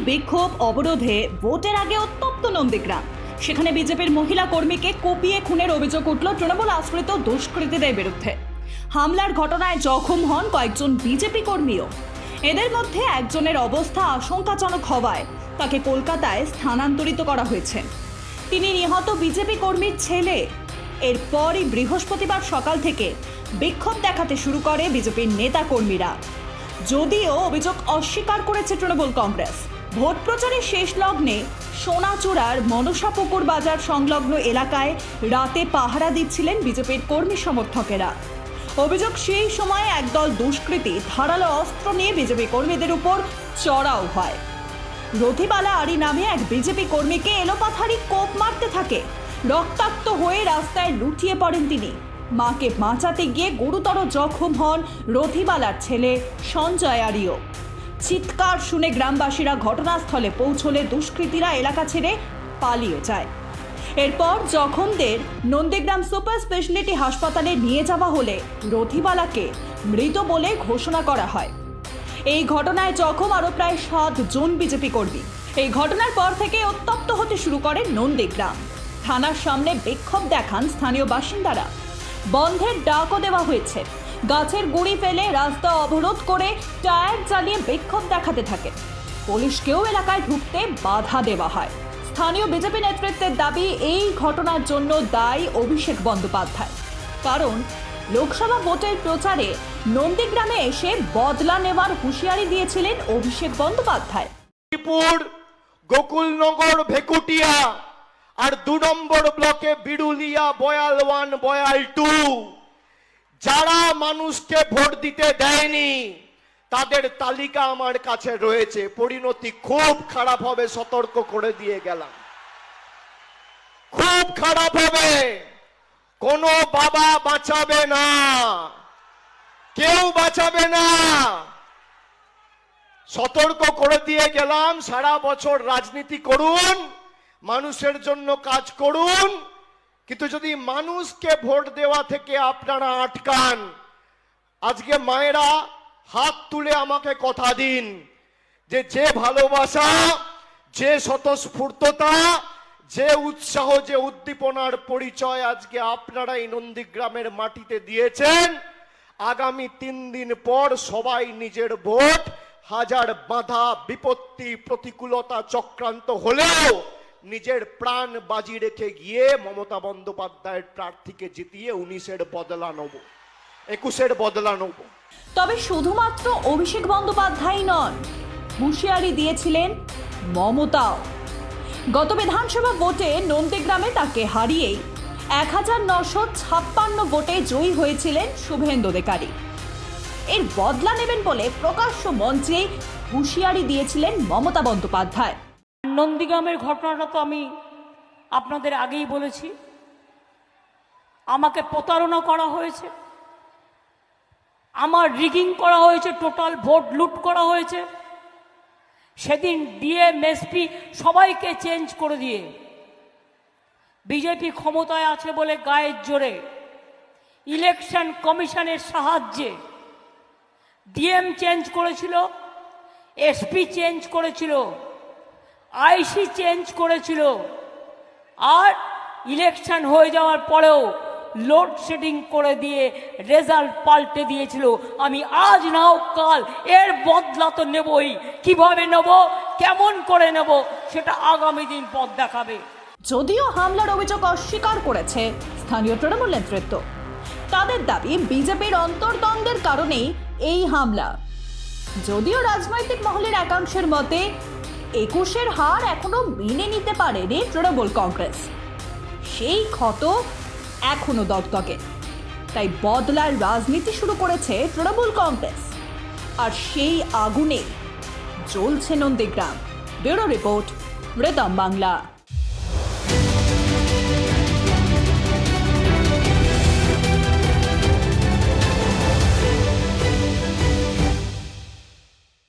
বিক্ষোভ অবরোধে ভোটের আগে উত্তপ্ত নন্দীগ্রাম। সেখানে বিজেপির মহিলা কর্মীকে কুপিয়ে খুনের অভিযোগ উঠল তৃণমূল আশ্রিত দুষ্কৃতীদের বিরুদ্ধে। হামলার ঘটনায় জখম হন কয়েকজন বিজেপি কর্মীও। এদের মধ্যে একজনের অবস্থা আশঙ্কাজনক হওয়ায় তাকে কলকাতায় স্থানান্তরিত করা হয়েছে। তিনি নিহত বিজেপি কর্মীর ছেলে। এরপরই বৃহস্পতিবার সকাল থেকে বিক্ষোভ দেখাতে শুরু করে বিজেপির নেতা কর্মীরা। যদিও অভিযোগ অস্বীকার করেছে তৃণমূল কংগ্রেস। ভোট প্রচারের শেষ লগ্নে সোনাচূড়ার মনসাপুকুর বাজার সংলগ্ন এলাকায় রাতে পাহারা দিচ্ছিলেন বিজেপির কর্মী সমর্থকেরা। অভিযোগ, সেই সময় একদল দুষ্কৃতী ধারালো অস্ত্র নিয়ে বিজেপি কর্মীদের উপর চড়াও হয়। রথিবালা আরি নামে এক বিজেপি কর্মীকে এলোপাথারি কোপ মারতে থাকে। রক্তাক্ত হয়ে রাস্তায় লুটিয়ে পড়েন তিনি। মাকে বাঁচাতে গিয়ে গুরুতর জখম হন রথিবালার ছেলে সঞ্জয় আরিও। চিৎকার শুনে গ্রামবাসীরা ঘটনাস্থলে পৌঁছলে দুষ্কৃতীরা এলাকা ছেড়ে পালিয়ে যায়। এরপর জখমদের নন্দীগ্রাম সুপার স্পেশালিটি হাসপাতালে নিয়ে যাওয়া হলে রথিবালাকে মৃত বলে ঘোষণা করা হয়। এই ঘটনায় জখম আরও প্রায় 7 জন বিজেপি কর্মী। এই ঘটনার পর থেকে উত্তপ্ত হতে শুরু করে নন্দীগ্রাম। থানার সামনে বিক্ষোভ দেখান স্থানীয় বাসিন্দারা। বন্ধের ডাকও দেওয়া হয়েছে। গাছের গুঁড়ি ফেলে রাস্তা অবরোধ করে টায়ার জ্বালিয়ে বিক্ষোভ দেখাতে থাকে। পুলিশকেও এলাকায় ঢুকতে বাধা দেওয়া হয়। স্থানীয় বিজেপি নেতৃত্বের দাবি, এই ঘটনার জন্য দায়ী অভিষেক বন্দ্যোপাধ্যায়। কারণ লোকসভা ভোটের প্রচারে নন্দীগ্রামে এসে বদলা নেওয়ার হুঁশিয়ারি দিয়েছিলেন অভিষেক বন্দ্যোপাধ্যায়। গোকুলনগর, ভেকুটিয়া আর 2 নম্বর ব্লকে বিড়ুলিয়া, বয়াল 1, বয়াল 2 যারা মানুষকে ভোট দিতে দেয়নি তাদের তালিকা আমার কাছে রয়েছে। পরিণতি খুব খারাপ হবে, সতর্ক করে দিয়ে গেলাম। খুব খারাপ হবে। কোনো বাবা বাঁচাবে না, কেউ বাঁচাবে না। সতর্ক করে দিয়ে গেলাম। সারা বছর রাজনীতি করুন, মানুষের জন্য কাজ করুন, কিন্তু যদি মানুষকে ভোট দেওয়া থেকে আপনারা আটকান, আজকে মায়েরা হাত তুলে আমাকে কথা দিন যে ভালোবাসা, যে স্বতঃস্ফূর্ততা, যে উৎসাহ, যে উদ্দীপনার পরিচয় আজকে আপনারা এই নন্দীগ্রামের মাটিতে দিয়েছেন, আগামী 3 দিন পর সবাই নিজের ভোট, হাজার বাধা বিপত্তি প্রতিকূলতা চক্রান্ত হলেও নিজের প্রাণ বাজি রেখে গিয়ে মমতা বন্দ্যোপাধ্যায়ের প্রার্থীকে জিতিয়ে 19-এর বদলা নেব, 21-এর বদলা নেব। তবে শুধুমাত্র অভিষেক বন্দ্যোপাধ্যায় নন, হুঁশিয়ারি দিয়েছিলেন মমতাও। গত বিধানসভা ভোটে নন্দীগ্রামে তাকে হারিয়েই 1956 ভোটে জয়ী হয়েছিলেন শুভেন্দু অধিকারী। এর বদলা নেবেন বলে প্রকাশ্য মঞ্চে হুঁশিয়ারি দিয়েছিলেন মমতা বন্দ্যোপাধ্যায়। নন্দীগ্রামের ঘটনাটা তো আমি আপনাদের আগেই বলেছি। আমাকে প্রতারণা করা হয়েছে, আমার রিগিং করা হয়েছে, টোটাল ভোট লুট করা হয়েছে। সেদিন ডিএম, এসপি সবাইকে চেঞ্জ করে দিয়ে বিজেপি ক্ষমতায় আছে বলে গায়ের জোরে ইলেকশন কমিশনের সাহায্যে ডিএম চেঞ্জ করেছিল, এসপি চেঞ্জ করেছিল, আইসি চেঞ্জ করেছিল। আর ইলেকশন হয়ে যাওয়ার পরেও লোডশেডিং করে দিয়ে রেজাল্ট পাল্টে দিয়েছিল। আমি আজ নাও কাল এর বদলা তো নেবই। কিভাবে নেব, কেমন করে নেব, সেটা আগামী দিন পথ দেখাবে। যদিও হামলার অভিযোগ অস্বীকার করেছে স্থানীয় তৃণমূল নেতৃত্ব। তাদের দাবি, বিজেপির অন্তর্দ্বন্দ্বের কারণেই এই হামলা। যদিও রাজনৈতিক মহলের একাংশের মতে 21-এর হার এখনো মেনে নিতে পারেনি তৃণমূল কংগ্রেস। সেই ক্ষত এখনো দগদগে। তাই বদলার রাজনীতি শুরু করেছে তৃণমূল কংগ্রেস। আর সেই আগুনে জ্বলছে Nandigram. Bureau report, rhythm Bangla.